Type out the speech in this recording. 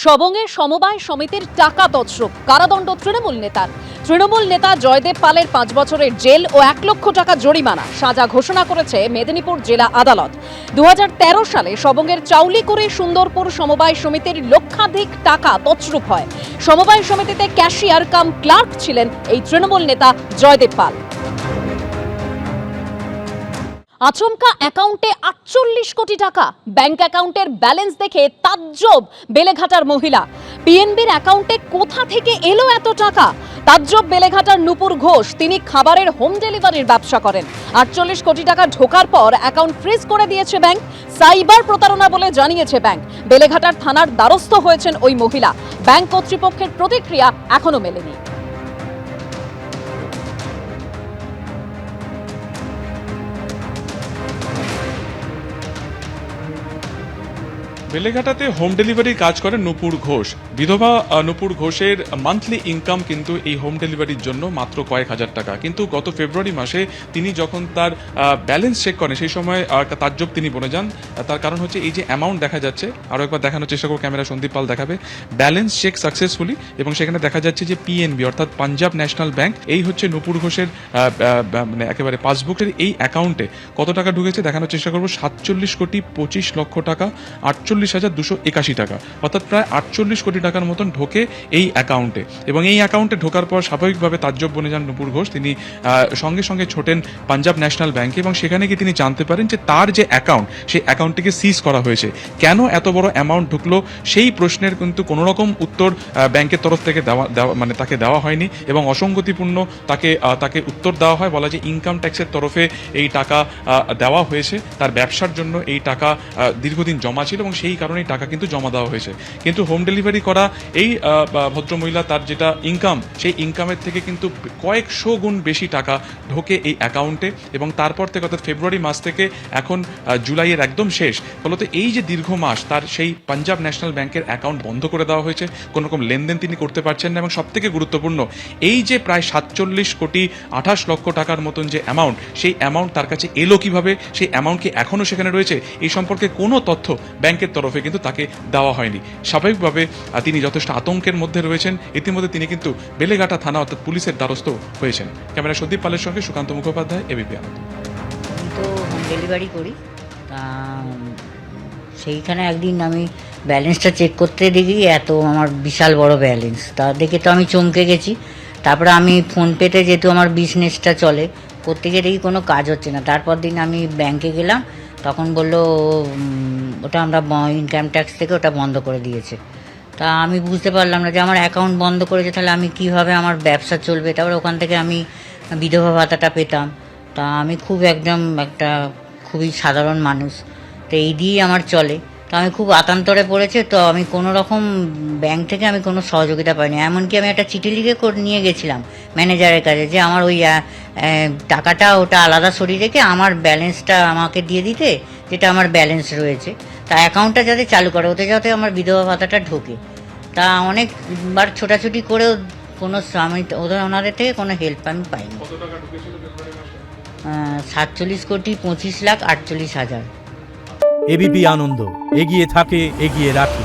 সবংয়ে সমবায় সমিতির টাকা তছরূপ, কারাদণ্ড তৃণমূল নেতার। তৃণমূল নেতা জয়দেব পালের 5 বছরের জেল ও 1 লক্ষ টাকা জরিমানা সাজা ঘোষণা করেছে মেদিনীপুর জেলা আদালত। 2013 সালে সবংয়ের চাউলি করে সুন্দরপুর সমবায় সমিতির লক্ষাধিক টাকা তছরূপ হয়। সমবায় সমিতিতে ক্যাশিয়ার কাম ক্লার্ক ছিলেন এই তৃণমূল নেতা জয়দেব পাল। আচমকা অ্যাকাউন্টে 48 কোটি টাকা, ব্যাংক অ্যাকাউন্টের ব্যালেন্স দেখে তাজ্জব বেলেঘাটার মহিলা। পিএনবির অ্যাকাউন্টে কোথা থেকে এলো এত টাকা? তাজ্জব বেলেঘাটার নূপুর ঘোষ। তিনি খাবারের হোম ডেলিভারির ব্যবসা করেন। 48 কোটি টাকা ঢোকার পর অ্যাকাউন্ট ফ্রিজ করে দিয়েছে ব্যাংক। সাইবার প্রতারণা বলে জানিয়েছে ব্যাংক। বেলেঘাটার থানার দ্বারস্থ হয়েছেন ওই মহিলা। ব্যাংক কর্তৃপক্ষের প্রতিক্রিয়া এখনো মেলেনি। বেলেঘাটাতে হোম ডেলিভারির কাজ করেন নূপুর ঘোষ। বিধবা নূপুর ঘোষের মান্থলি ইনকাম কিন্তু এই হোম ডেলিভারির জন্য মাত্র কয়েক হাজার টাকা। কিন্তু গত ফেব্রুয়ারি মাসে তিনি যখন তার ব্যালেন্স চেক করেন সেই সময় তাজ্জব তিনি বনে যান। তার কারণ হচ্ছে এই যে অ্যামাউন্ট দেখা যাচ্ছে, আরও একবার দেখানোর চেষ্টা করব, ক্যামেরা সন্দীপ পাল দেখাবে। ব্যালেন্স চেক সাকসেসফুলি, এবং সেখানে দেখা যাচ্ছে যে পিএনবি অর্থাৎ পাঞ্জাব ন্যাশনাল ব্যাংক, এই হচ্ছে নূপুর ঘোষের মানে একেবারে পাসবুকের এই অ্যাকাউন্টে কত টাকা ঢুকেছে দেখানোর চেষ্টা করবো। 47 কোটি 25 লক্ষ টাকা, 48,281 টাকা, অর্থাৎ প্রায় 48 কোটি টাকার মতন ঢোকে এই অ্যাকাউন্টে। এবং এই অ্যাকাউন্টে ঢোকার পর স্বাভাবিকভাবে তাজ্জব বনে যান নূপুর ঘোষ। তিনি সঙ্গে সঙ্গে ছোটেন পাঞ্জাব ন্যাশনাল ব্যাংকে, এবং সেখানে গিয়ে তিনি জানতে পারেন যে তার যে অ্যাকাউন্ট, সেই অ্যাকাউন্টটিকে সিজ করা হয়েছে। কেন এত বড় অ্যামাউন্ট ঢুকলো সেই প্রশ্নের কিন্তু কোনো রকম উত্তর ব্যাংকের তরফ থেকে মানে তাকে দেওয়া হয়নি, এবং অসঙ্গতিপূর্ণ তাকে উত্তর দেওয়া হয়। বলা যে ইনকাম ট্যাক্সের তরফে এই টাকা দেওয়া হয়েছে, তার ব্যবসার জন্য এই টাকা দীর্ঘদিন জমা ছিল এবং সেই কারণে টাকা কিন্তু জমা দেওয়া হয়েছে। কিন্তু হোম ডেলিভারি করা এই ভদ্রমহিলা, তার যেটা ইনকাম, সেই ইনকামের থেকে কিন্তু কয়েকশো গুণ বেশি টাকা ঢোকে এই অ্যাকাউন্টে। এবং তারপর থেকে অর্থাৎ ফেব্রুয়ারি মাস থেকে এখন জুলাইয়ের একদম শেষ, ফলত এই যে দীর্ঘ মাস তার সেই পাঞ্জাব ন্যাশনাল ব্যাংকের অ্যাকাউন্ট বন্ধ করে দেওয়া হয়েছে, কোনো রকম লেনদেন তিনি করতে পারছেন না। এবং সব থেকে গুরুত্বপূর্ণ, এই যে প্রায় 47 কোটি 28 লক্ষ টাকার মতন যে অ্যামাউন্ট, সেই অ্যামাউন্ট তার কাছে এলো কিভাবে, সেই অ্যামাউন্ট কি এখনও সেখানে রয়েছে, এই সম্পর্কে কোনো তথ্য ব্যাংকের তরফে কিন্তু তাকে দেওয়া হয়নি। স্বাভাবিকভাবে তিনি যথেষ্ট আতঙ্কের মধ্যে রয়েছেন। ইতিমধ্যে তিনি কিন্তু বেলেঘাটা থানা অর্থাৎ পুলিশের দ্বারস্থ হয়েছেন। ক্যামেরা সন্দীপ পালের সঙ্গে সুকান্ত মুখোপাধ্যায়, এবিপি আনন্দ। আমি তো হোম ডেলিভারি করি, তা সেইখানে একদিন আমি ব্যালেন্সটা চেক করতে দেখি এত আমার বিশাল বড় ব্যালেন্স। তা দেখে তো আমি চমকে গেছি। তারপরে আমি ফোনপেতে যেহেতু আমার বিজনেসটা চলে, করতে গিয়ে দেখি কোনো কাজ হচ্ছে না। তারপর দিন আমি ব্যাংকে গেলাম, তখন বললো ওটা আমরা ইনকাম ট্যাক্স থেকে ওটা বন্ধ করে দিয়েছে। তা আমি বুঝতে পারলাম না যে আমার অ্যাকাউন্ট বন্ধ করেছে, তাহলে আমি কীভাবে আমার ব্যবসা চলবে। তারপরে ওখান থেকে আমি বিধবা ভাতাটা পেতাম। তা আমি খুব একদম একটা খুবই সাধারণ মানুষ, তো এই দিয়েই আমার চলে। তো আমি খুব আতান্তরে পড়েছে, তো আমি কোনো রকম ব্যাংক থেকে আমি কোনো সহযোগিতা পাইনি। এমনকি আমি একটা চিঠি লিখে নিয়ে গেছিলাম ম্যানেজারের কাছে যে আমার ওই টাকাটা ওটা আলাদা সরিয়ে রেখে আমার ব্যালেন্সটা আমাকে দিয়ে দিতে, যেটা আমার ব্যালেন্স রয়েছে, তা অ্যাকাউন্টটা যাতে চালু করে, ওতে যাতে আমার বিধবা ভাতাটা ঢোকে। তা অনেকবার ছোটাছুটি করেও কোনো আমি ওনাদের থেকে কোনো হেল্প আমি পাইনি। 47 কোটি 25 লাখ 48 হাজার। এবিপি আনন্দ, এগিয়ে থাকে, এগিয়ে রাখে।